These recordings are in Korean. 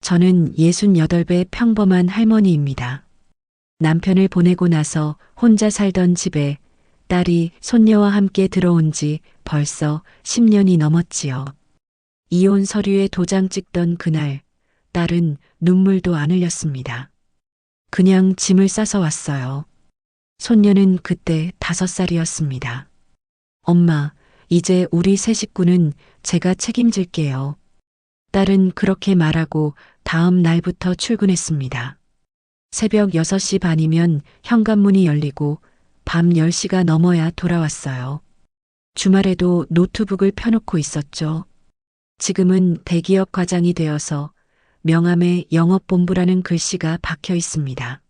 저는 68배 평범한 할머니입니다. 남편을 보내고 나서 혼자 살던 집에 딸이 손녀와 함께 들어온 지 벌써 10년이 넘었지요. 이혼 서류에 도장 찍던 그날, 딸은 눈물도 안 흘렸습니다. 그냥 짐을 싸서 왔어요. 손녀는 그때 5살이었습니다. 엄마, 이제 우리 세 식구는 제가 책임질게요. 딸은 그렇게 말하고 다음 날부터 출근했습니다. 새벽 6시 반이면 현관문이 열리고 밤 10시가 넘어야 돌아왔어요. 주말에도 노트북을 펴놓고 있었죠. 지금은 대기업 과장이 되어서 명함에 영업본부라는 글씨가 박혀 있습니다.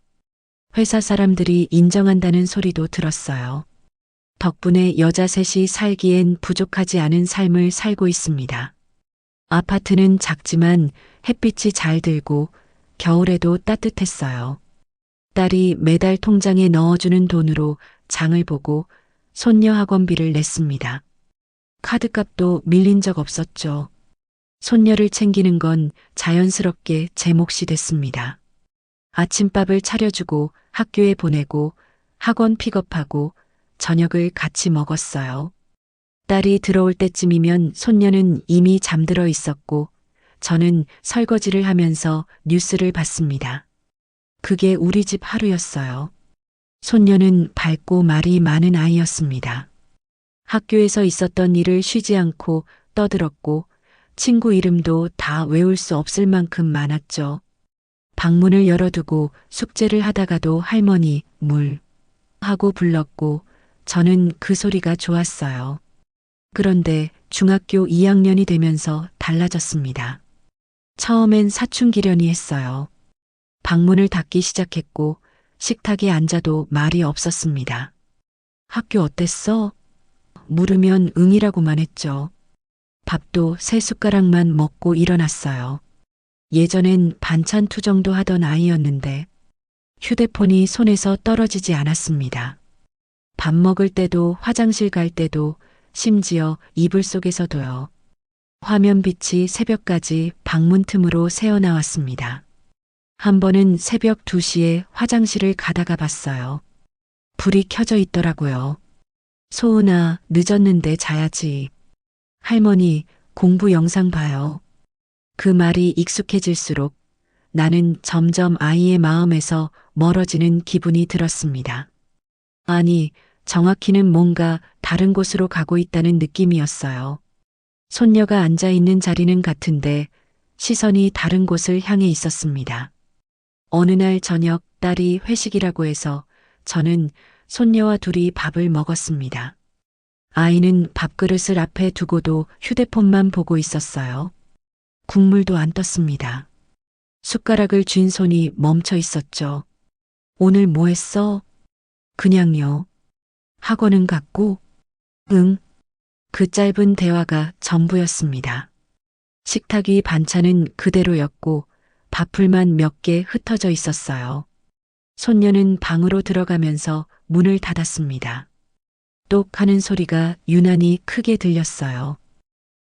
회사 사람들이 인정한다는 소리도 들었어요. 덕분에 여자 셋이 살기엔 부족하지 않은 삶을 살고 있습니다. 아파트는 작지만 햇빛이 잘 들고 겨울에도 따뜻했어요. 딸이 매달 통장에 넣어주는 돈으로 장을 보고 손녀 학원비를 냈습니다. 카드값도 밀린 적 없었죠. 손녀를 챙기는 건 자연스럽게 제 몫이 됐습니다. 아침밥을 차려주고 학교에 보내고 학원 픽업하고 저녁을 같이 먹었어요. 딸이 들어올 때쯤이면 손녀는 이미 잠들어 있었고 저는 설거지를 하면서 뉴스를 봤습니다. 그게 우리 집 하루였어요. 손녀는 밝고 말이 많은 아이였습니다. 학교에서 있었던 일을 쉬지 않고 떠들었고 친구 이름도 다 외울 수 없을 만큼 많았죠. 방문을 열어두고 숙제를 하다가도 할머니, 물 하고 불렀고 저는 그 소리가 좋았어요. 그런데 중학교 2학년이 되면서 달라졌습니다. 처음엔 사춘기련이 했어요. 방문을 닫기 시작했고 식탁에 앉아도 말이 없었습니다. 학교 어땠어? 물으면 응이라고만 했죠. 밥도 3숟가락만 먹고 일어났어요. 예전엔 반찬 투정도 하던 아이였는데 휴대폰이 손에서 떨어지지 않았습니다. 밥 먹을 때도 화장실 갈 때도 심지어 이불 속에서도요. 화면빛이 새벽까지 방문 틈으로 새어나왔습니다. 한 번은 새벽 2시에 화장실을 가다가 봤어요. 불이 켜져 있더라고요. 소은아, 늦었는데 자야지. 할머니, 공부 영상 봐요. 그 말이 익숙해질수록 나는 점점 아이의 마음에서 멀어지는 기분이 들었습니다. 아니, 정확히는 뭔가 다른 곳으로 가고 있다는 느낌이었어요. 손녀가 앉아 있는 자리는 같은데 시선이 다른 곳을 향해 있었습니다. 어느 날 저녁 딸이 회식이라고 해서 저는 손녀와 둘이 밥을 먹었습니다. 아이는 밥그릇을 앞에 두고도 휴대폰만 보고 있었어요. 국물도 안 떴습니다. 숟가락을 쥔 손이 멈춰 있었죠. 오늘 뭐 했어? 그냥요. 학원은 갔고? 응. 그 짧은 대화가 전부였습니다. 식탁 위 반찬은 그대로였고 밥풀만 몇 개 흩어져 있었어요. 손녀는 방으로 들어가면서 문을 닫았습니다. 똑 하는 소리가 유난히 크게 들렸어요.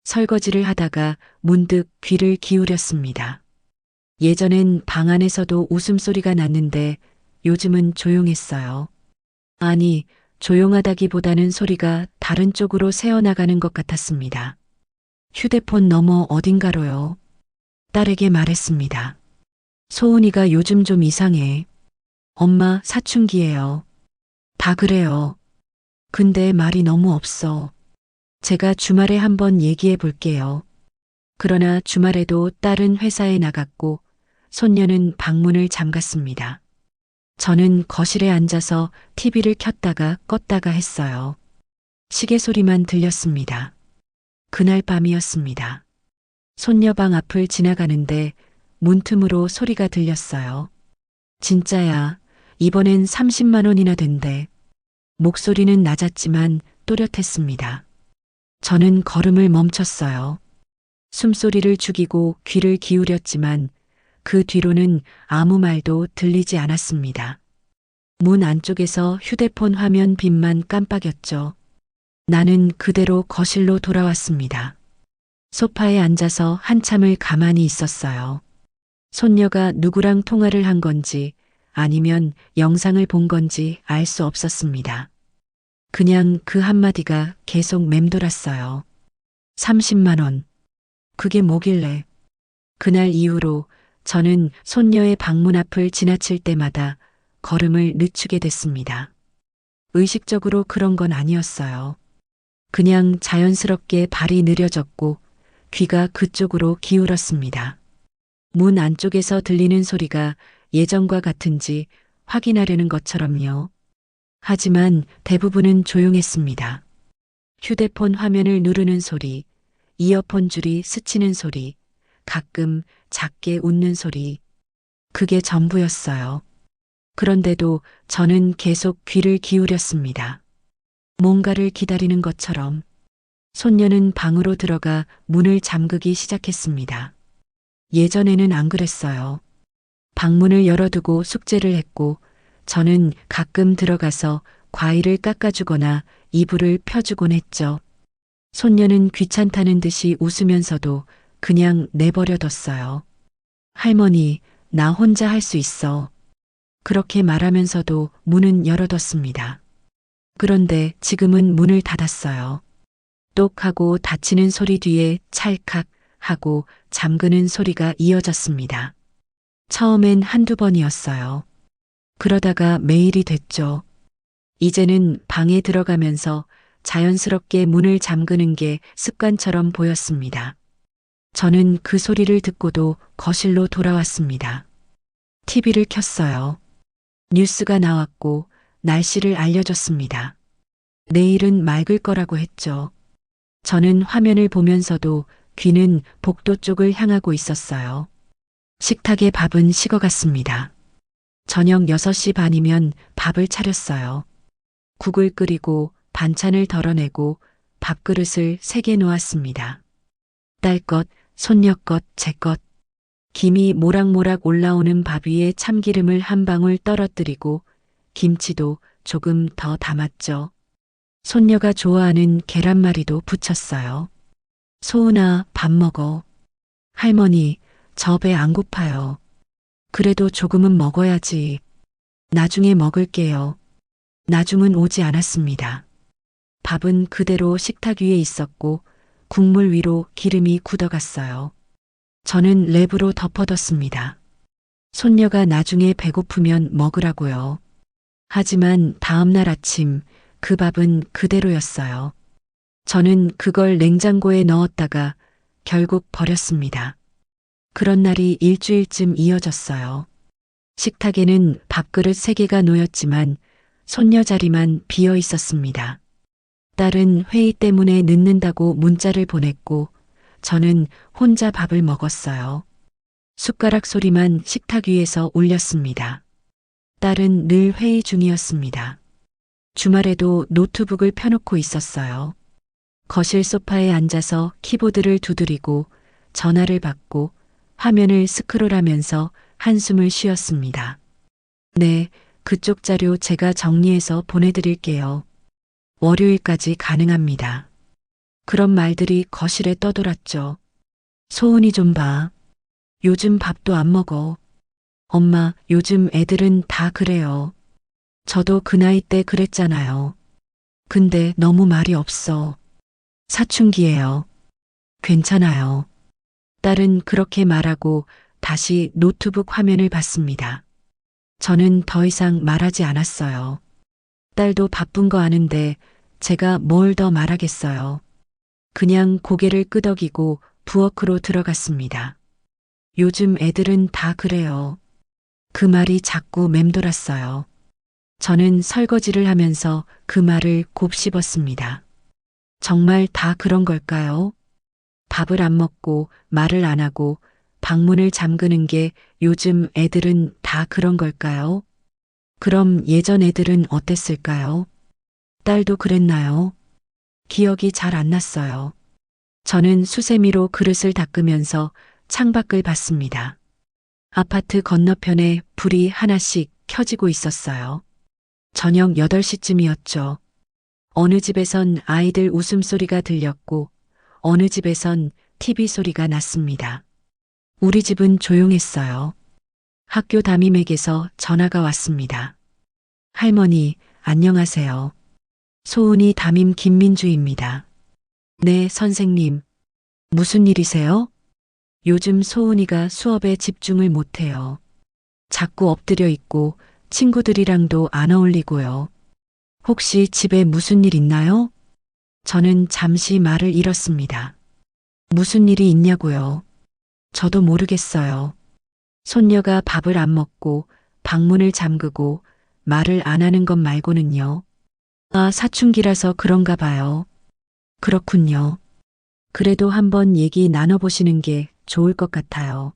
설거지를 하다가 문득 귀를 기울였습니다. 예전엔 방 안에서도 웃음소리가 났는데 요즘은 조용했어요. 아니, 조용하다기보다는 소리가 다른 쪽으로 새어나가는 것 같았습니다. 휴대폰 너머 어딘가로요. 딸에게 말했습니다. 소은이가 요즘 좀 이상해. 엄마 사춘기예요. 다 그래요. 근데 말이 너무 없어. 제가 주말에 한번 얘기해 볼게요. 그러나 주말에도 딸은 회사에 나갔고 손녀는 방문을 잠갔습니다. 저는 거실에 앉아서 TV를 켰다가 껐다가 했어요. 시계 소리만 들렸습니다. 그날 밤이었습니다. 손녀 방 앞을 지나가는데 문틈으로 소리가 들렸어요. 진짜야, 이번엔 30만 원이나 된대. 목소리는 낮았지만 또렷했습니다. 저는 걸음을 멈췄어요. 숨소리를 죽이고 귀를 기울였지만 그 뒤로는 아무 말도 들리지 않았습니다. 문 안쪽에서 휴대폰 화면 빛만 깜빡였죠. 나는 그대로 거실로 돌아왔습니다. 소파에 앉아서 한참을 가만히 있었어요. 손녀가 누구랑 통화를 한 건지 아니면 영상을 본 건지 알 수 없었습니다. 그냥 그 한마디가 계속 맴돌았어요. 30만 원. 그게 뭐길래. 그날 이후로 저는 손녀의 방문 앞을 지나칠 때마다 걸음을 늦추게 됐습니다. 의식적으로 그런 건 아니었어요. 그냥 자연스럽게 발이 느려졌고 귀가 그쪽으로 기울었습니다. 문 안쪽에서 들리는 소리가 예전과 같은지 확인하려는 것처럼요. 하지만 대부분은 조용했습니다. 휴대폰 화면을 누르는 소리, 이어폰 줄이 스치는 소리, 가끔 작게 웃는 소리. 그게 전부였어요. 그런데도 저는 계속 귀를 기울였습니다. 뭔가를 기다리는 것처럼. 손녀는 방으로 들어가 문을 잠그기 시작했습니다. 예전에는 안 그랬어요. 방문을 열어두고 숙제를 했고 저는 가끔 들어가서 과일을 깎아주거나 이불을 펴주곤 했죠. 손녀는 귀찮다는 듯이 웃으면서도 그냥 내버려뒀어요. 할머니, 나 혼자 할 수 있어. 그렇게 말하면서도 문은 열어뒀습니다. 그런데 지금은 문을 닫았어요. 똑 하고 닫히는 소리 뒤에 찰칵 하고 잠그는 소리가 이어졌습니다. 처음엔 한두 번이었어요. 그러다가 매일이 됐죠. 이제는 방에 들어가면서 자연스럽게 문을 잠그는 게 습관처럼 보였습니다. 저는 그 소리를 듣고도 거실로 돌아왔습니다. TV를 켰어요. 뉴스가 나왔고 날씨를 알려줬습니다. 내일은 맑을 거라고 했죠. 저는 화면을 보면서도 귀는 복도 쪽을 향하고 있었어요. 식탁에 밥은 식어갔습니다. 저녁 6시 반이면 밥을 차렸어요. 국을 끓이고 반찬을 덜어내고 밥그릇을 3개 놓았습니다. 딸 것, 손녀 것, 제 것. 김이 모락모락 올라오는 밥 위에 참기름을 한 방울 떨어뜨리고 김치도 조금 더 담았죠. 손녀가 좋아하는 계란말이도 부쳤어요. 소은아, 밥 먹어. 할머니, 저 배 안 고파요. 그래도 조금은 먹어야지. 나중에 먹을게요. 나중은 오지 않았습니다. 밥은 그대로 식탁 위에 있었고 국물 위로 기름이 굳어갔어요. 저는 랩으로 덮어뒀습니다. 손녀가 나중에 배고프면 먹으라고요. 하지만 다음날 아침 그 밥은 그대로였어요. 저는 그걸 냉장고에 넣었다가 결국 버렸습니다. 그런 날이 일주일쯤 이어졌어요. 식탁에는 밥그릇 3개가 놓였지만 손녀 자리만 비어 있었습니다. 딸은 회의 때문에 늦는다고 문자를 보냈고 저는 혼자 밥을 먹었어요. 숟가락 소리만 식탁 위에서 울렸습니다. 딸은 늘 회의 중이었습니다. 주말에도 노트북을 펴놓고 있었어요. 거실 소파에 앉아서 키보드를 두드리고 전화를 받고 화면을 스크롤하면서 한숨을 쉬었습니다. 네, 그쪽 자료 제가 정리해서 보내드릴게요. 월요일까지 가능합니다. 그런 말들이 거실에 떠돌았죠. 소은이 좀 봐. 요즘 밥도 안 먹어. 엄마, 요즘 애들은 다 그래요. 저도 그 나이 때 그랬잖아요. 근데 너무 말이 없어. 사춘기예요. 괜찮아요. 딸은 그렇게 말하고 다시 노트북 화면을 봤습니다. 저는 더 이상 말하지 않았어요. 딸도 바쁜 거 아는데 제가 뭘 더 말하겠어요. 그냥 고개를 끄덕이고 부엌으로 들어갔습니다. 요즘 애들은 다 그래요. 그 말이 자꾸 맴돌았어요. 저는 설거지를 하면서 그 말을 곱씹었습니다. 정말 다 그런 걸까요? 밥을 안 먹고 말을 안 하고 방문을 잠그는 게 요즘 애들은 다 그런 걸까요? 그럼 예전 애들은 어땠을까요? 딸도 그랬나요? 기억이 잘 안 났어요. 저는 수세미로 그릇을 닦으면서 창밖을 봤습니다. 아파트 건너편에 불이 하나씩 켜지고 있었어요. 저녁 8시쯤이었죠. 어느 집에선 아이들 웃음소리가 들렸고 어느 집에선 TV 소리가 났습니다. 우리 집은 조용했어요. 학교 담임에게서 전화가 왔습니다. 할머니, 안녕하세요. 소은이 담임 김민주입니다. 네, 선생님. 무슨 일이세요? 요즘 소은이가 수업에 집중을 못해요. 자꾸 엎드려 있고 친구들이랑도 안 어울리고요. 혹시 집에 무슨 일 있나요? 저는 잠시 말을 잃었습니다. 무슨 일이 있냐고요? 저도 모르겠어요. 손녀가 밥을 안 먹고 방문을 잠그고 말을 안 하는 것 말고는요. 아, 사춘기라서 그런가 봐요. 그렇군요. 그래도 한번 얘기 나눠보시는 게 좋을 것 같아요.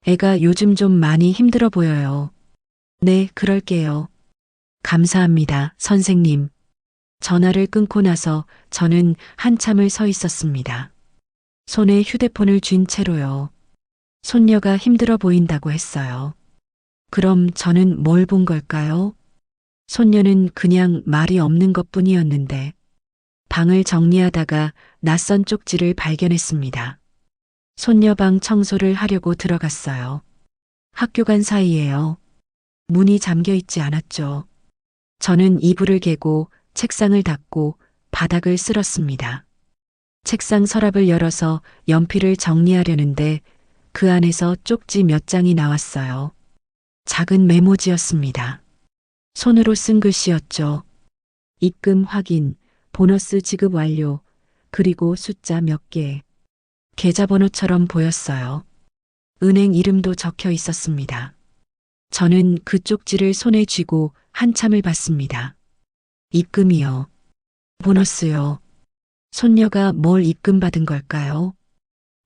애가 요즘 좀 많이 힘들어 보여요. 네, 그럴게요. 감사합니다, 선생님. 전화를 끊고 나서 저는 한참을 서 있었습니다. 손에 휴대폰을 쥔 채로요. 손녀가 힘들어 보인다고 했어요. 그럼 저는 뭘 본 걸까요? 손녀는 그냥 말이 없는 것 뿐이었는데 방을 정리하다가 낯선 쪽지를 발견했습니다. 손녀 방 청소를 하려고 들어갔어요. 학교 간 사이에요. 문이 잠겨 있지 않았죠. 저는 이불을 개고 책상을 닦고 바닥을 쓸었습니다. 책상 서랍을 열어서 연필을 정리하려는데 그 안에서 쪽지 몇 장이 나왔어요. 작은 메모지였습니다. 손으로 쓴 글씨였죠. 입금 확인, 보너스 지급 완료, 그리고 숫자 몇 개. 계좌번호처럼 보였어요. 은행 이름도 적혀 있었습니다. 저는 그 쪽지를 손에 쥐고 한참을 봤습니다. 입금이요. 보너스요. 손녀가 뭘 입금받은 걸까요?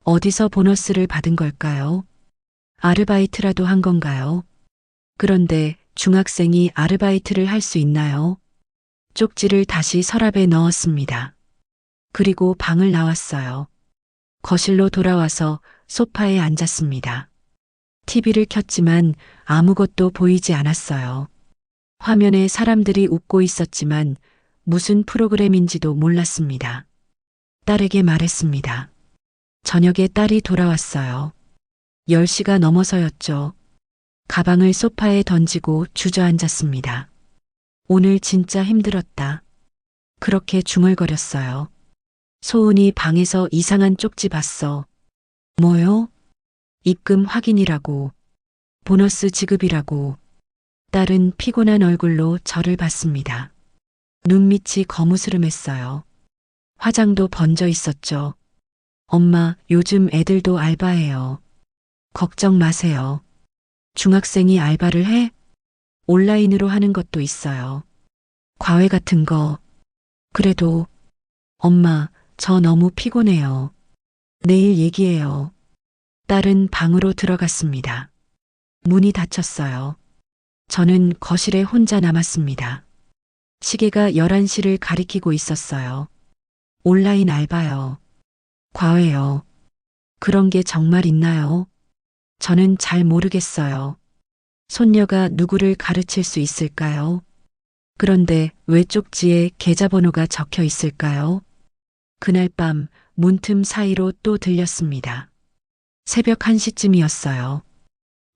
어디서 보너스를 받은 걸까요? 아르바이트라도 한 건가요? 그런데 중학생이 아르바이트를 할 수 있나요? 쪽지를 다시 서랍에 넣었습니다. 그리고 방을 나왔어요. 거실로 돌아와서 소파에 앉았습니다. TV를 켰지만 아무것도 보이지 않았어요. 화면에 사람들이 웃고 있었지만 무슨 프로그램인지도 몰랐습니다. 딸에게 말했습니다. 저녁에 딸이 돌아왔어요. 10시가 넘어서였죠. 가방을 소파에 던지고 주저앉았습니다. 오늘 진짜 힘들었다. 그렇게 중얼거렸어요. 소은이 방에서 이상한 쪽지 봤어. 뭐요? 입금 확인이라고. 보너스 지급이라고. 딸은 피곤한 얼굴로 저를 봤습니다. 눈밑이 거무스름했어요. 화장도 번져 있었죠. 엄마, 요즘 애들도 알바해요. 걱정 마세요. 중학생이 알바를 해? 온라인으로 하는 것도 있어요. 과외 같은 거. 그래도, 엄마, 저 너무 피곤해요. 내일 얘기해요. 딸은 방으로 들어갔습니다. 문이 닫혔어요. 저는 거실에 혼자 남았습니다. 시계가 11시를 가리키고 있었어요. 온라인 알바요. 과외요. 그런 게 정말 있나요? 저는 잘 모르겠어요. 손녀가 누구를 가르칠 수 있을까요? 그런데 왜 쪽지에 계좌번호가 적혀 있을까요? 그날 밤 문틈 사이로 또 들렸습니다. 새벽 1시쯤이었어요.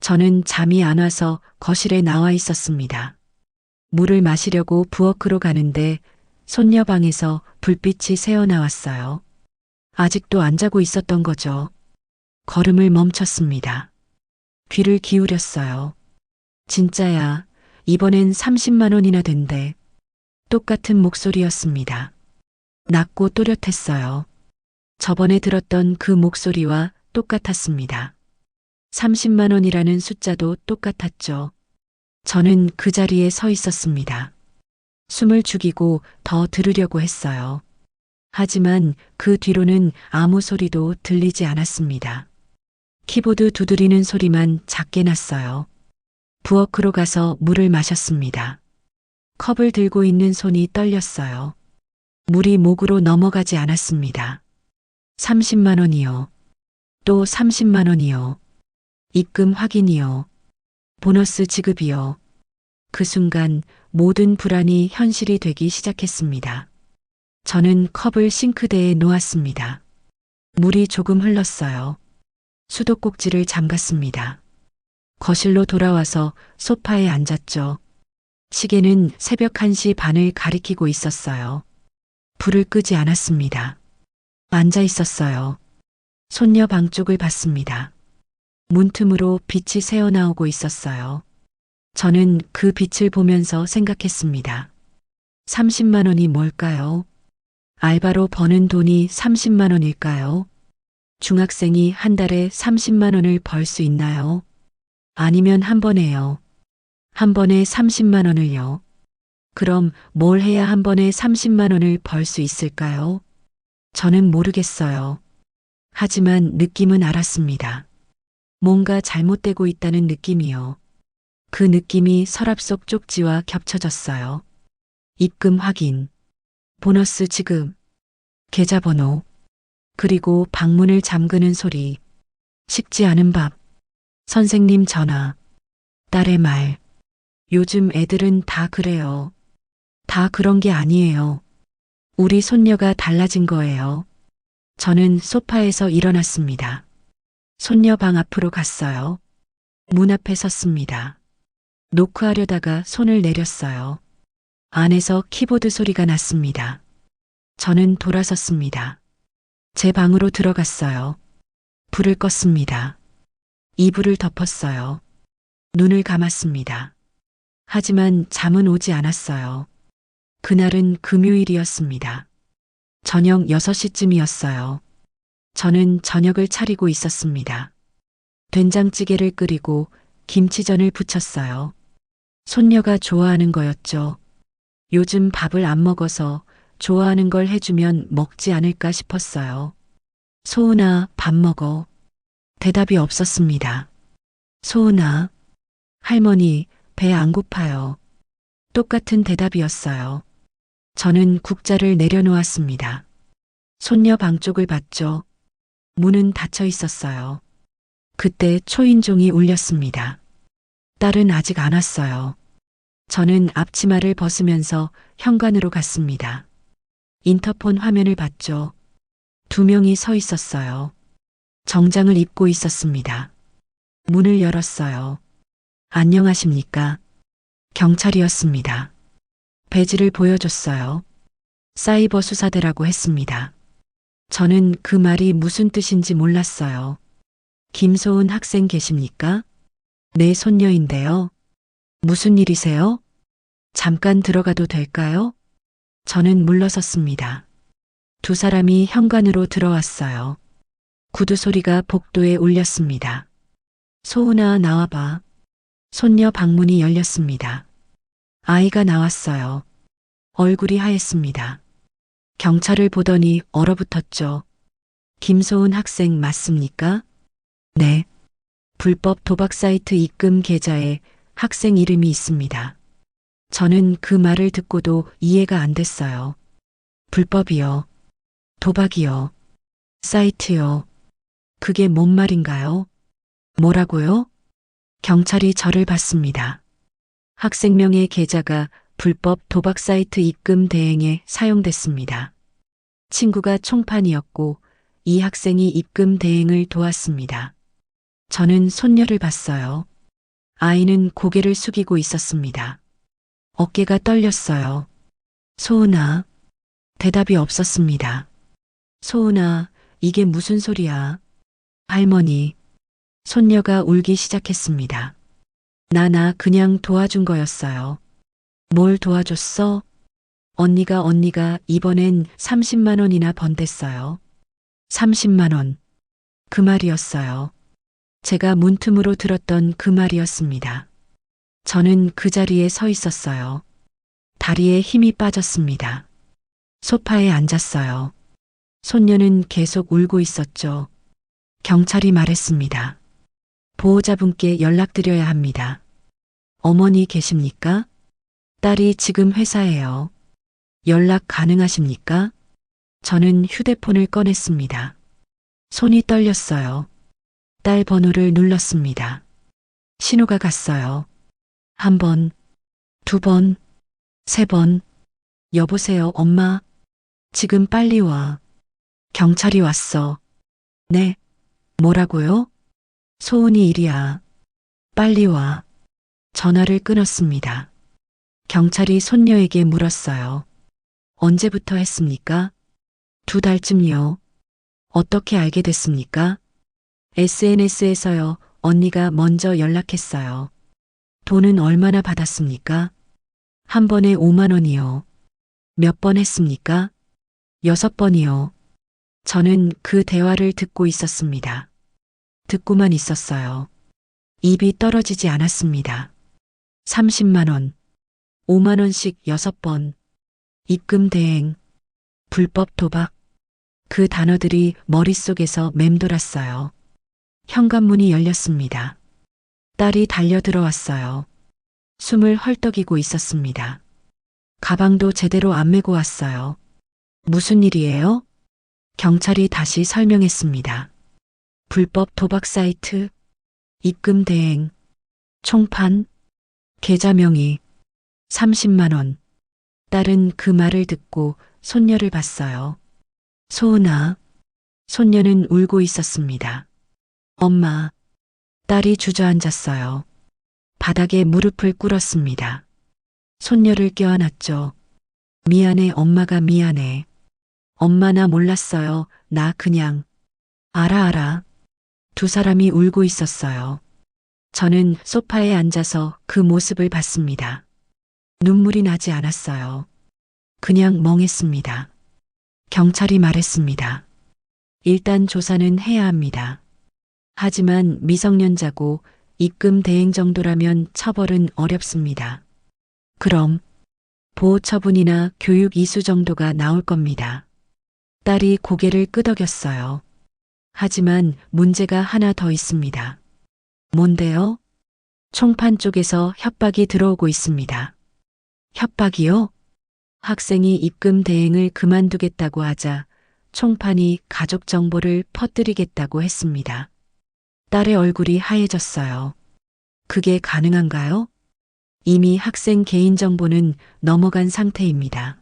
저는 잠이 안 와서 거실에 나와 있었습니다. 물을 마시려고 부엌으로 가는데 손녀 방에서 불빛이 새어나왔어요. 아직도 안 자고 있었던 거죠. 걸음을 멈췄습니다. 귀를 기울였어요. 진짜야, 이번엔 30만 원이나 된대. 똑같은 목소리였습니다. 낮고 또렷했어요. 저번에 들었던 그 목소리와 똑같았습니다. 30만 원이라는 숫자도 똑같았죠. 저는 그 자리에 서 있었습니다. 숨을 죽이고 더 들으려고 했어요. 하지만 그 뒤로는 아무 소리도 들리지 않았습니다. 키보드 두드리는 소리만 작게 났어요. 부엌으로 가서 물을 마셨습니다. 컵을 들고 있는 손이 떨렸어요. 물이 목으로 넘어가지 않았습니다. 30만 원이요. 또 30만 원이요. 입금 확인이요. 보너스 지급이요. 그 순간 모든 불안이 현실이 되기 시작했습니다. 저는 컵을 싱크대에 놓았습니다. 물이 조금 흘렀어요. 수도꼭지를 잠갔습니다. 거실로 돌아와서 소파에 앉았죠. 시계는 새벽 1시 반을 가리키고 있었어요. 불을 끄지 않았습니다. 앉아 있었어요. 손녀 방 쪽을 봤습니다. 문틈으로 빛이 새어나오고 있었어요. 저는 그 빛을 보면서 생각했습니다. 30만 원이 뭘까요? 알바로 버는 돈이 30만 원일까요? 중학생이 한 달에 30만 원을 벌 수 있나요? 아니면 한 번에요. 한 번에 30만 원을요. 그럼 뭘 해야 한 번에 30만 원을 벌 수 있을까요? 저는 모르겠어요. 하지만 느낌은 알았습니다. 뭔가 잘못되고 있다는 느낌이요. 그 느낌이 서랍 속 쪽지와 겹쳐졌어요. 입금 확인, 보너스 지급, 계좌번호, 그리고 방문을 잠그는 소리, 식지 않은 밥, 선생님 전화, 딸의 말. 요즘 애들은 다 그래요. 다 그런 게 아니에요. 우리 손녀가 달라진 거예요. 저는 소파에서 일어났습니다. 손녀 방 앞으로 갔어요. 문 앞에 섰습니다. 노크하려다가 손을 내렸어요. 안에서 키보드 소리가 났습니다. 저는 돌아섰습니다. 제 방으로 들어갔어요. 불을 껐습니다. 이불을 덮었어요. 눈을 감았습니다. 하지만 잠은 오지 않았어요. 그날은 금요일이었습니다. 저녁 6시쯤이었어요. 저는 저녁을 차리고 있었습니다. 된장찌개를 끓이고 김치전을 부쳤어요. 손녀가 좋아하는 거였죠. 요즘 밥을 안 먹어서 좋아하는 걸 해주면 먹지 않을까 싶었어요. 소은아, 밥 먹어. 대답이 없었습니다. 소은아, 할머니, 배 안 고파요. 똑같은 대답이었어요. 저는 국자를 내려놓았습니다. 손녀 방 쪽을 봤죠. 문은 닫혀 있었어요. 그때 초인종이 울렸습니다. 딸은 아직 안 왔어요. 저는 앞치마를 벗으면서 현관으로 갔습니다. 인터폰 화면을 봤죠. 2명이 서 있었어요. 정장을 입고 있었습니다. 문을 열었어요. 안녕하십니까? 경찰이었습니다. 배지를 보여줬어요. 사이버 수사대라고 했습니다. 저는 그 말이 무슨 뜻인지 몰랐어요. 김소은 학생 계십니까? 내 손녀인데요. 무슨 일이세요? 잠깐 들어가도 될까요? 저는 물러섰습니다. 2 사람이 현관으로 들어왔어요. 구두 소리가 복도에 울렸습니다. 소은아, 나와봐. 손녀 방문이 열렸습니다. 아이가 나왔어요. 얼굴이 하였습니다. 경찰을 보더니 얼어붙었죠. 김소은 학생 맞습니까? 네. 불법 도박 사이트 입금 계좌에 학생 이름이 있습니다. 저는 그 말을 듣고도 이해가 안 됐어요. 불법이요. 도박이요. 사이트요. 그게 뭔 말인가요? 뭐라고요? 경찰이 저를 봤습니다. 학생명의 계좌가 불법 도박 사이트 입금 대행에 사용됐습니다. 친구가 총판이었고 이 학생이 입금 대행을 도왔습니다. 저는 손녀를 봤어요. 아이는 고개를 숙이고 있었습니다. 어깨가 떨렸어요. 소은아. 대답이 없었습니다. 소은아, 이게 무슨 소리야? 할머니. 손녀가 울기 시작했습니다. 나 그냥 도와준 거였어요. 뭘 도와줬어? 언니가 이번엔 30만 원이나 번댔어요. 30만 원. 그 말이었어요. 제가 문틈으로 들었던 그 말이었습니다. 저는 그 자리에 서 있었어요. 다리에 힘이 빠졌습니다. 소파에 앉았어요. 손녀는 계속 울고 있었죠. 경찰이 말했습니다. 보호자분께 연락드려야 합니다. 어머니 계십니까? 딸이 지금 회사에요. 연락 가능하십니까? 저는 휴대폰을 꺼냈습니다. 손이 떨렸어요. 딸 번호를 눌렀습니다. 신호가 갔어요. 1번, 2번, 3번. 여보세요, 엄마. 지금 빨리 와. 경찰이 왔어. 네. 뭐라고요? 소은이 일이야. 빨리 와. 전화를 끊었습니다. 경찰이 손녀에게 물었어요. 언제부터 했습니까? 2달쯤요. 어떻게 알게 됐습니까? SNS에서요. 언니가 먼저 연락했어요. 돈은 얼마나 받았습니까? 한 번에 5만 원이요. 몇 번 했습니까? 6번이요. 저는 그 대화를 듣고 있었습니다. 듣고만 있었어요. 입이 떨어지지 않았습니다. 30만 원, 5만 원씩 6번, 입금 대행, 불법 도박. 그 단어들이 머릿속에서 맴돌았어요. 현관문이 열렸습니다. 딸이 달려 들어왔어요. 숨을 헐떡이고 있었습니다. 가방도 제대로 안 메고 왔어요. 무슨 일이에요? 경찰이 다시 설명했습니다. 불법 도박 사이트, 입금 대행, 총판, 계좌 명의, 30만 원. 딸은 그 말을 듣고 손녀를 봤어요. 소은아. 손녀는 울고 있었습니다. 엄마. 딸이 주저앉았어요. 바닥에 무릎을 꿇었습니다. 손녀를 껴안았죠. 미안해, 엄마가 미안해. 엄마 나 몰랐어요. 나 그냥. 알아. 두 사람이 울고 있었어요. 저는 소파에 앉아서 그 모습을 봤습니다. 눈물이 나지 않았어요. 그냥 멍했습니다. 경찰이 말했습니다. 일단 조사는 해야 합니다. 하지만 미성년자고 입금 대행 정도라면 처벌은 어렵습니다. 그럼 보호 처분이나 교육 이수 정도가 나올 겁니다. 딸이 고개를 끄덕였어요. 하지만 문제가 하나 더 있습니다. 뭔데요? 총판 쪽에서 협박이 들어오고 있습니다. 협박이요? 학생이 입금 대행을 그만두겠다고 하자 총판이 가족 정보를 퍼뜨리겠다고 했습니다. 딸의 얼굴이 하얘졌어요. 그게 가능한가요? 이미 학생 개인정보는 넘어간 상태입니다.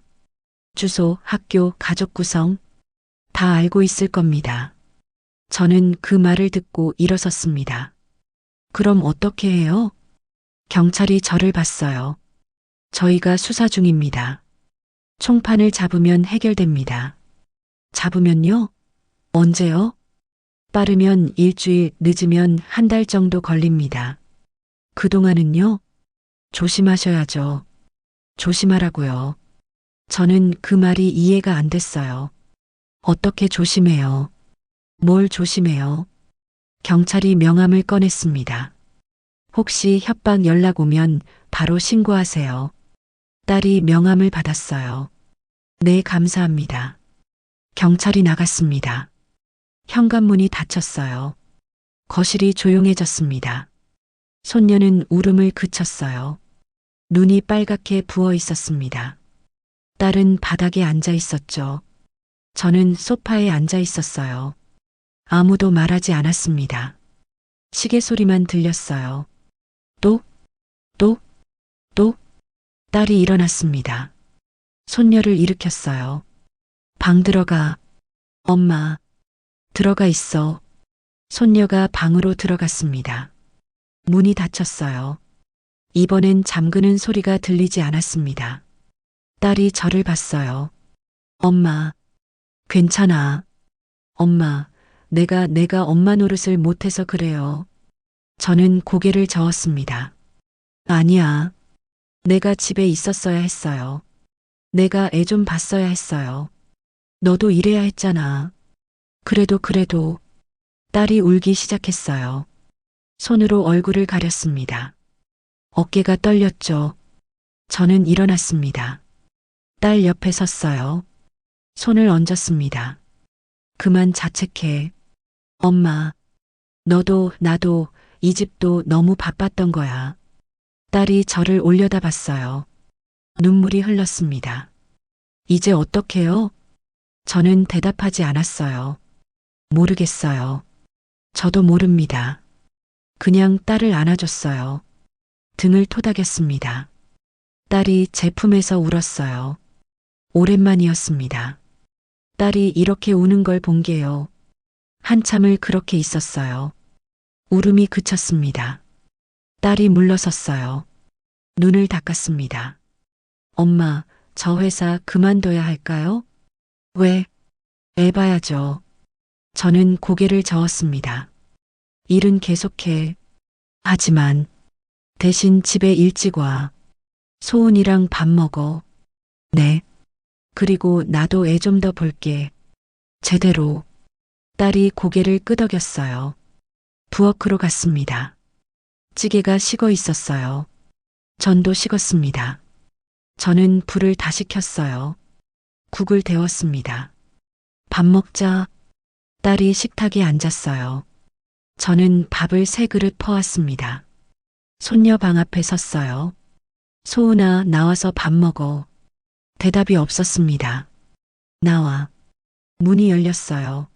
주소, 학교, 가족 구성 다 알고 있을 겁니다. 저는 그 말을 듣고 일어섰습니다. 그럼 어떻게 해요? 경찰이 저를 봤어요. 저희가 수사 중입니다. 총판을 잡으면 해결됩니다. 잡으면요? 언제요? 빠르면 일주일, 늦으면 한 달 정도 걸립니다. 그동안은요? 조심하셔야죠. 조심하라고요. 저는 그 말이 이해가 안 됐어요. 어떻게 조심해요? 뭘 조심해요? 경찰이 명함을 꺼냈습니다. 혹시 협박 연락 오면 바로 신고하세요. 딸이 명함을 받았어요. 네, 감사합니다. 경찰이 나갔습니다. 현관문이 닫혔어요. 거실이 조용해졌습니다. 손녀는 울음을 그쳤어요. 눈이 빨갛게 부어 있었습니다. 딸은 바닥에 앉아 있었죠. 저는 소파에 앉아 있었어요. 아무도 말하지 않았습니다. 시계 소리만 들렸어요. 똑, 똑, 똑. 딸이 일어났습니다. 손녀를 일으켰어요. 방 들어가. 엄마. 들어가 있어. 손녀가 방으로 들어갔습니다. 문이 닫혔어요. 이번엔 잠그는 소리가 들리지 않았습니다. 딸이 저를 봤어요. 엄마. 괜찮아. 엄마. 내가 엄마 노릇을 못해서 그래요. 저는 고개를 저었습니다. 아니야. 내가 집에 있었어야 했어요. 내가 애 좀 봤어야 했어요. 너도 이래야 했잖아. 그래도. 딸이 울기 시작했어요. 손으로 얼굴을 가렸습니다. 어깨가 떨렸죠. 저는 일어났습니다. 딸 옆에 섰어요. 손을 얹었습니다. 그만 자책해. 엄마, 너도 나도 이 집도 너무 바빴던 거야. 딸이 저를 올려다봤어요. 눈물이 흘렀습니다. 이제 어떡해요? 저는 대답하지 않았어요. 모르겠어요. 저도 모릅니다. 그냥 딸을 안아줬어요. 등을 토닥였습니다. 딸이 제 품에서 울었어요. 오랜만이었습니다. 딸이 이렇게 우는 걸 본 게요. 한참을 그렇게 있었어요. 울음이 그쳤습니다. 딸이 물러섰어요. 눈을 닦았습니다. 엄마, 저 회사 그만둬야 할까요? 왜? 애 봐야죠. 저는 고개를 저었습니다. 일은 계속해. 하지만 대신 집에 일찍 와. 소은이랑 밥 먹어. 네. 그리고 나도 애 좀 더 볼게. 제대로. 딸이 고개를 끄덕였어요. 부엌으로 갔습니다. 찌개가 식어 있었어요. 전도 식었습니다. 저는 불을 다시 켰어요. 국을 데웠습니다. 밥 먹자. 딸이 식탁에 앉았어요. 저는 밥을 3그릇 퍼왔습니다. 손녀 방 앞에 섰어요. 소은아, 나와서 밥 먹어. 대답이 없었습니다. 나와. 문이 열렸어요.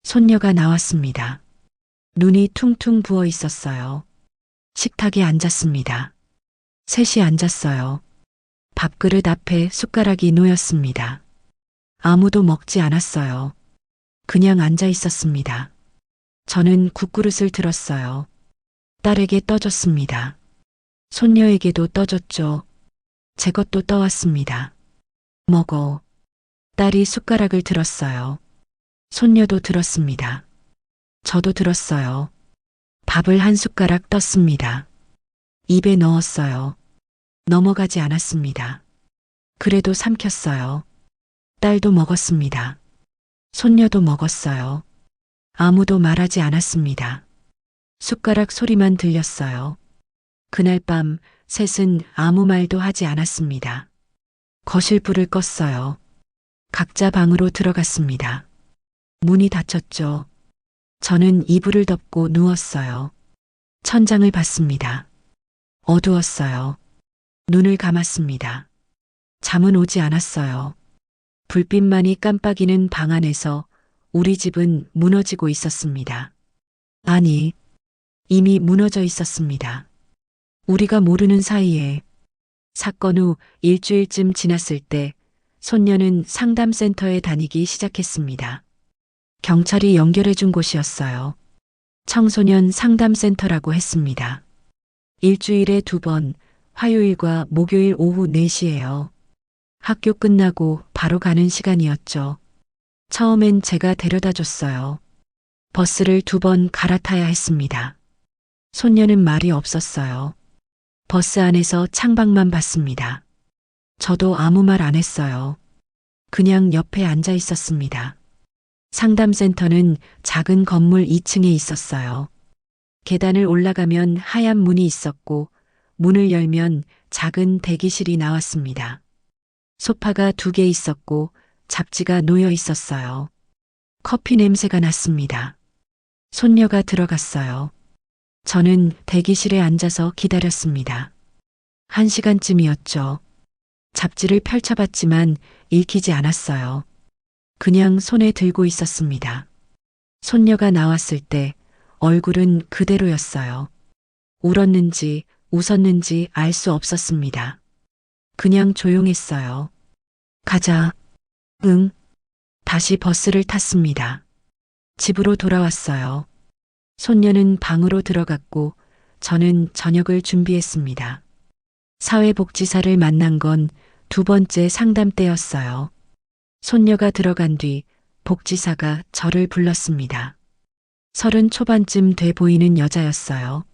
손녀가 나왔습니다. 눈이 퉁퉁 부어 있었어요. 식탁에 앉았습니다. 셋이 앉았어요. 밥그릇 앞에 숟가락이 놓였습니다. 아무도 먹지 않았어요. 그냥 앉아 있었습니다. 저는 국그릇을 들었어요. 딸에게 떠줬습니다. 손녀에게도 떠줬죠. 제 것도 떠왔습니다. 먹어. 딸이 숟가락을 들었어요. 손녀도 들었습니다. 저도 들었어요. 밥을 한 숟가락 떴습니다. 입에 넣었어요. 넘어가지 않았습니다. 그래도 삼켰어요. 딸도 먹었습니다. 손녀도 먹었어요. 아무도 말하지 않았습니다. 숟가락 소리만 들렸어요. 그날 밤 셋은 아무 말도 하지 않았습니다. 거실 불을 껐어요. 각자 방으로 들어갔습니다. 문이 닫혔죠. 저는 이불을 덮고 누웠어요. 천장을 봤습니다. 어두웠어요. 눈을 감았습니다. 잠은 오지 않았어요. 불빛만이 깜빡이는 방 안에서 우리 집은 무너지고 있었습니다. 아니, 이미 무너져 있었습니다. 우리가 모르는 사이에 사건 후 일주일쯤 지났을 때 손녀는 상담센터에 다니기 시작했습니다. 경찰이 연결해 준 곳이었어요. 청소년 상담센터라고 했습니다. 일주일에 2번, 화요일과 목요일 오후 4시예요. 학교 끝나고 바로 가는 시간이었죠. 처음엔 제가 데려다 줬어요. 버스를 2번 갈아타야 했습니다. 손녀는 말이 없었어요. 버스 안에서 창밖만 봤습니다. 저도 아무 말 안 했어요. 그냥 옆에 앉아 있었습니다. 상담센터는 작은 건물 2층에 있었어요. 계단을 올라가면 하얀 문이 있었고 문을 열면 작은 대기실이 나왔습니다. 소파가 2개 있었고 잡지가 놓여 있었어요. 커피 냄새가 났습니다. 손녀가 들어갔어요. 저는 대기실에 앉아서 기다렸습니다. 1시간쯤이었죠. 잡지를 펼쳐봤지만 읽히지 않았어요. 그냥 손에 들고 있었습니다. 손녀가 나왔을 때 얼굴은 그대로였어요. 울었는지 웃었는지 알 수 없었습니다. 그냥 조용했어요. 가자. 응. 다시 버스를 탔습니다. 집으로 돌아왔어요. 손녀는 방으로 들어갔고 저는 저녁을 준비했습니다. 사회복지사를 만난 건 2번째 상담 때였어요. 손녀가 들어간 뒤 복지사가 저를 불렀습니다. 30 초반쯤 돼 보이는 여자였어요.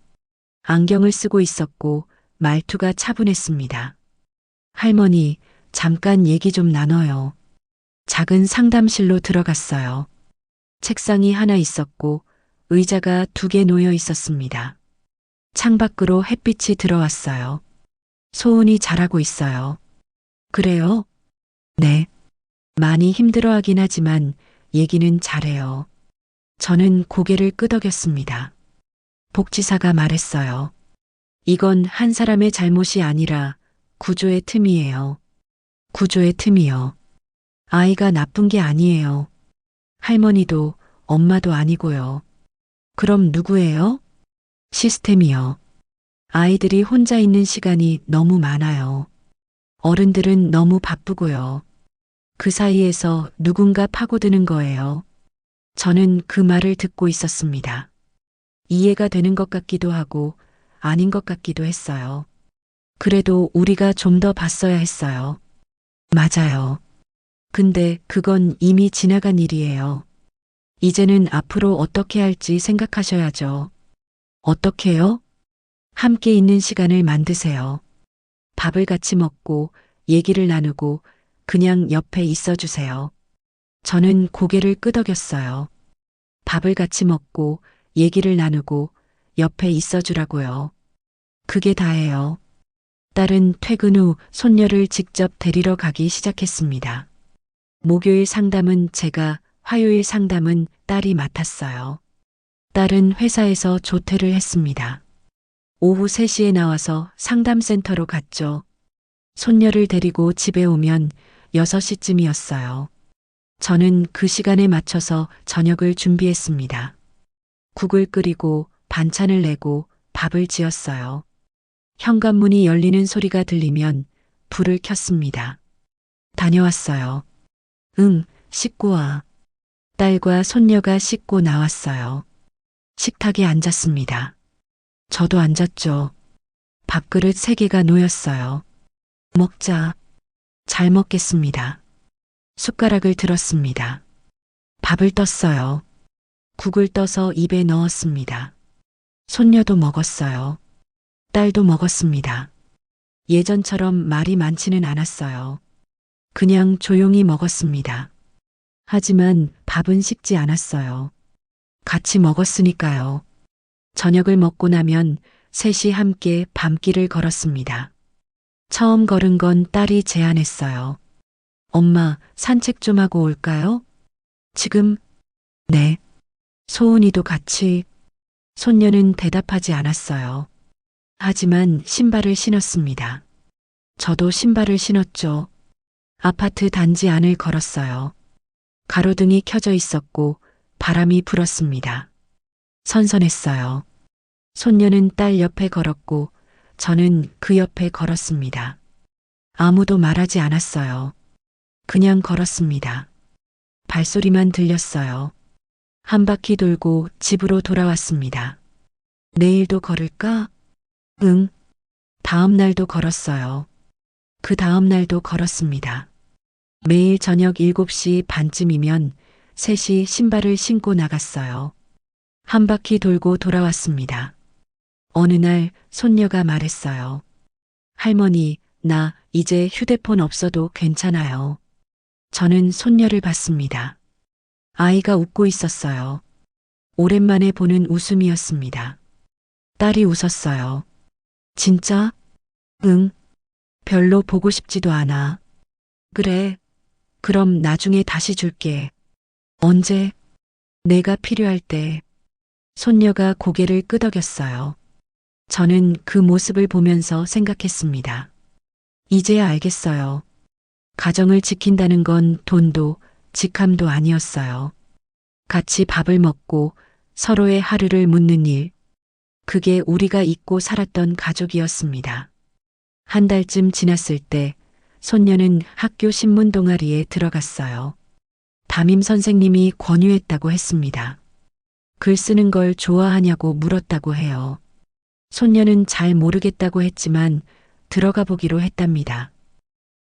안경을 쓰고 있었고 말투가 차분했습니다. 할머니, 잠깐 얘기 좀 나눠요. 작은 상담실로 들어갔어요. 책상이 하나 있었고 의자가 2개 놓여 있었습니다. 창밖으로 햇빛이 들어왔어요. 소은이 잘하고 있어요. 그래요? 네. 많이 힘들어하긴 하지만 얘기는 잘해요. 저는 고개를 끄덕였습니다. 복지사가 말했어요. 이건 한 사람의 잘못이 아니라 구조의 틈이에요. 구조의 틈이요. 아이가 나쁜 게 아니에요. 할머니도 엄마도 아니고요. 그럼 누구예요? 시스템이요. 아이들이 혼자 있는 시간이 너무 많아요. 어른들은 너무 바쁘고요. 그 사이에서 누군가 파고드는 거예요. 저는 그 말을 듣고 있었습니다. 이해가 되는 것 같기도 하고 아닌 것 같기도 했어요. 그래도 우리가 좀 더 봤어야 했어요. 맞아요. 근데 그건 이미 지나간 일이에요. 이제는 앞으로 어떻게 할지 생각하셔야죠. 어떻게요? 함께 있는 시간을 만드세요. 밥을 같이 먹고 얘기를 나누고 그냥 옆에 있어 주세요. 저는 고개를 끄덕였어요. 밥을 같이 먹고 얘기를 나누고 옆에 있어 주라고요. 그게 다예요. 딸은 퇴근 후 손녀를 직접 데리러 가기 시작했습니다. 목요일 상담은 제가, 화요일 상담은 딸이 맡았어요. 딸은 회사에서 조퇴를 했습니다. 오후 3시에 나와서 상담센터로 갔죠. 손녀를 데리고 집에 오면 6시쯤이었어요. 저는 그 시간에 맞춰서 저녁을 준비했습니다. 국을 끓이고 반찬을 내고 밥을 지었어요. 현관문이 열리는 소리가 들리면 불을 켰습니다. 다녀왔어요. 응, 씻고 와. 딸과 손녀가 씻고 나왔어요. 식탁에 앉았습니다. 저도 앉았죠. 밥그릇 3개가 놓였어요. 먹자. 잘 먹겠습니다. 숟가락을 들었습니다. 밥을 떴어요. 국을 떠서 입에 넣었습니다. 손녀도 먹었어요. 딸도 먹었습니다. 예전처럼 말이 많지는 않았어요. 그냥 조용히 먹었습니다. 하지만 밥은 식지 않았어요. 같이 먹었으니까요. 저녁을 먹고 나면 셋이 함께 밤길을 걸었습니다. 처음 걸은 건 딸이 제안했어요. 엄마, 산책 좀 하고 올까요? 지금? 네. 소은이도 같이. 손녀는 대답하지 않았어요. 하지만 신발을 신었습니다. 저도 신발을 신었죠. 아파트 단지 안을 걸었어요. 가로등이 켜져 있었고 바람이 불었습니다. 선선했어요. 손녀는 딸 옆에 걸었고 저는 그 옆에 걸었습니다. 아무도 말하지 않았어요. 그냥 걸었습니다. 발소리만 들렸어요. 한 바퀴 돌고 집으로 돌아왔습니다. 내일도 걸을까? 응. 다음 날도 걸었어요. 그 다음 날도 걸었습니다. 매일 저녁 7시 반쯤이면 셋이 신발을 신고 나갔어요. 한 바퀴 돌고 돌아왔습니다. 어느 날 손녀가 말했어요. 할머니, 나 이제 휴대폰 없어도 괜찮아요. 저는 손녀를 봤습니다. 아이가 웃고 있었어요. 오랜만에 보는 웃음이었습니다. 딸이 웃었어요. 진짜? 응. 별로 보고 싶지도 않아. 그래. 그럼 나중에 다시 줄게. 언제? 내가 필요할 때. 손녀가 고개를 끄덕였어요. 저는 그 모습을 보면서 생각했습니다. 이제야 알겠어요. 가정을 지킨다는 건 돈도 직함도 아니었어요. 같이 밥을 먹고 서로의 하루를 묻는 일. 그게 우리가 잊고 살았던 가족이었습니다. 한 달쯤 지났을 때 손녀는 학교 신문 동아리에 들어갔어요. 담임 선생님이 권유했다고 했습니다. 글 쓰는 걸 좋아하냐고 물었다고 해요. 손녀는 잘 모르겠다고 했지만 들어가 보기로 했답니다.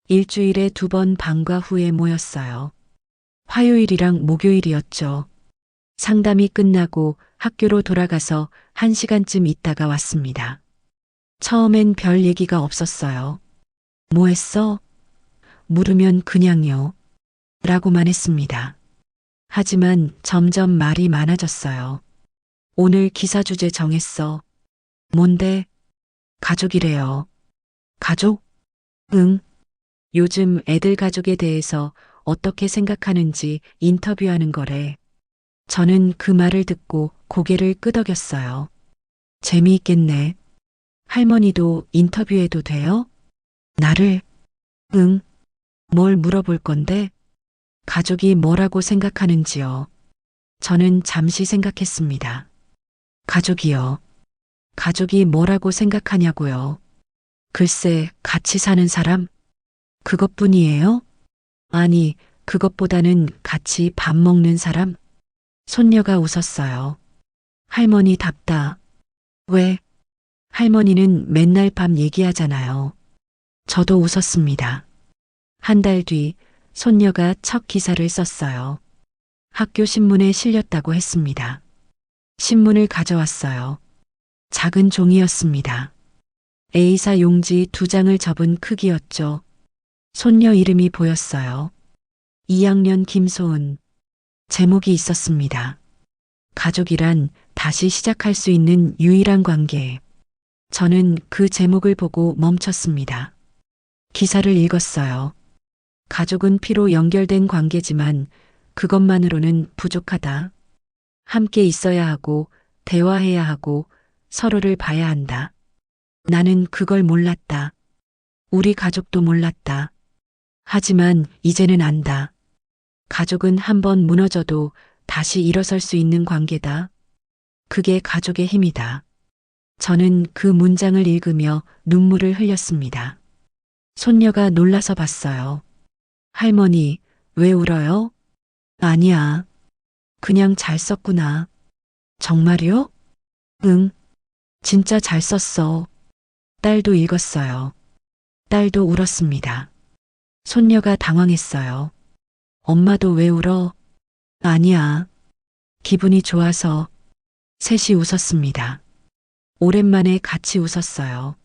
일주일에 2번 방과 후에 모였어요. 화요일이랑 목요일이었죠. 상담이 끝나고 학교로 돌아가서 1시간쯤 있다가 왔습니다. 처음엔 별 얘기가 없었어요. 뭐 했어? 물으면 그냥요. 라고만 했습니다. 하지만 점점 말이 많아졌어요. 오늘 기사 주제 정했어. 뭔데? 가족이래요. 가족? 응. 요즘 애들 가족에 대해서 어떻게 생각하는지 인터뷰하는 거래. 저는 그 말을 듣고 고개를 끄덕였어요. 재미있겠네. 할머니도 인터뷰해도 돼요? 나를? 응. 뭘 물어볼 건데? 가족이 뭐라고 생각하는지요. 저는 잠시 생각했습니다. 가족이요. 가족이 뭐라고 생각하냐고요. 글쎄, 같이 사는 사람? 그것뿐이에요? 아니, 그것보다는 같이 밥 먹는 사람? 손녀가 웃었어요. 할머니 답다. 왜? 할머니는 맨날 밤 얘기하잖아요. 저도 웃었습니다. 한 달 뒤 손녀가 첫 기사를 썼어요. 학교 신문에 실렸다고 했습니다. 신문을 가져왔어요. 작은 종이였습니다. A사 용지 2장을 접은 크기였죠. 손녀 이름이 보였어요. 2학년 김소은. 제목이 있었습니다. 가족이란 다시 시작할 수 있는 유일한 관계. 저는 그 제목을 보고 멈췄습니다. 기사를 읽었어요. 가족은 피로 연결된 관계지만 그것만으로는 부족하다. 함께 있어야 하고, 대화해야 하고, 서로를 봐야 한다. 나는 그걸 몰랐다. 우리 가족도 몰랐다. 하지만 이제는 안다. 가족은 한번 무너져도 다시 일어설 수 있는 관계다. 그게 가족의 힘이다. 저는 그 문장을 읽으며 눈물을 흘렸습니다. 손녀가 놀라서 봤어요. 할머니, 왜 울어요? 아니야. 그냥 잘 썼구나. 정말요? 응. 진짜 잘 썼어. 딸도 읽었어요. 딸도 울었습니다. 손녀가 당황했어요. 엄마도 왜 울어? 아니야. 기분이 좋아서. 셋이 웃었습니다. 오랜만에 같이 웃었어요.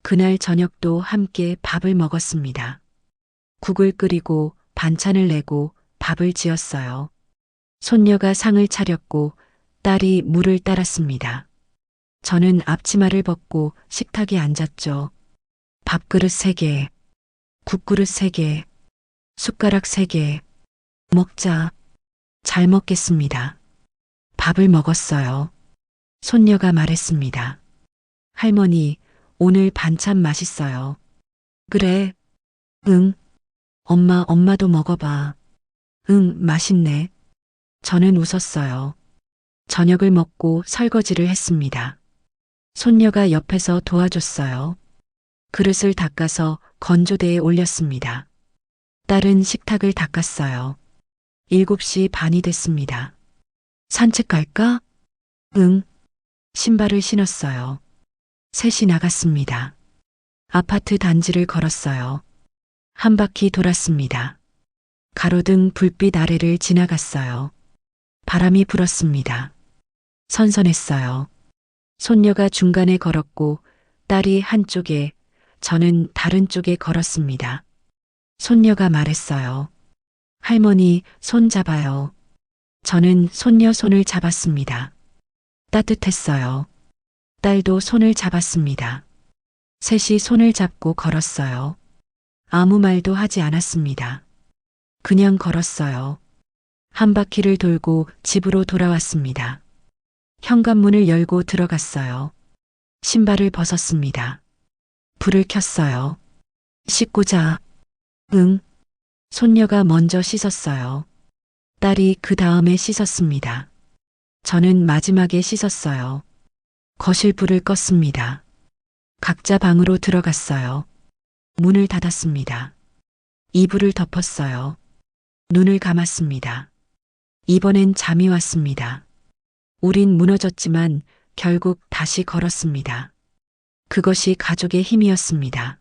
그날 저녁도 함께 밥을 먹었습니다. 국을 끓이고 반찬을 내고 밥을 지었어요. 손녀가 상을 차렸고 딸이 물을 따랐습니다. 저는 앞치마를 벗고 식탁에 앉았죠. 밥그릇 3개, 국그릇 3개, 숟가락 3개. 먹자. 잘 먹겠습니다. 밥을 먹었어요. 손녀가 말했습니다. 할머니, 오늘 반찬 맛있어요. 그래. 응. 엄마도 먹어봐. 응, 맛있네. 저는 웃었어요. 저녁을 먹고 설거지를 했습니다. 손녀가 옆에서 도와줬어요. 그릇을 닦아서 건조대에 올렸습니다. 딸은 식탁을 닦았어요. 7시 반이 됐습니다. 산책 갈까? 응. 신발을 신었어요. 셋이 나갔습니다. 아파트 단지를 걸었어요. 한 바퀴 돌았습니다. 가로등 불빛 아래를 지나갔어요. 바람이 불었습니다. 선선했어요. 손녀가 중간에 걸었고 딸이 한쪽에, 저는 다른 쪽에 걸었습니다. 손녀가 말했어요. 할머니, 손 잡아요. 저는 손녀 손을 잡았습니다. 따뜻했어요. 딸도 손을 잡았습니다. 셋이 손을 잡고 걸었어요. 아무 말도 하지 않았습니다. 그냥 걸었어요. 한 바퀴를 돌고 집으로 돌아왔습니다. 현관문을 열고 들어갔어요. 신발을 벗었습니다. 불을 켰어요. 씻고 자. 응. 손녀가 먼저 씻었어요. 딸이 그 다음에 씻었습니다. 저는 마지막에 씻었어요. 거실 불을 껐습니다. 각자 방으로 들어갔어요. 문을 닫았습니다. 이불을 덮었어요. 눈을 감았습니다. 이번엔 잠이 왔습니다. 우린 무너졌지만 결국 다시 걸었습니다. 그것이 가족의 힘이었습니다.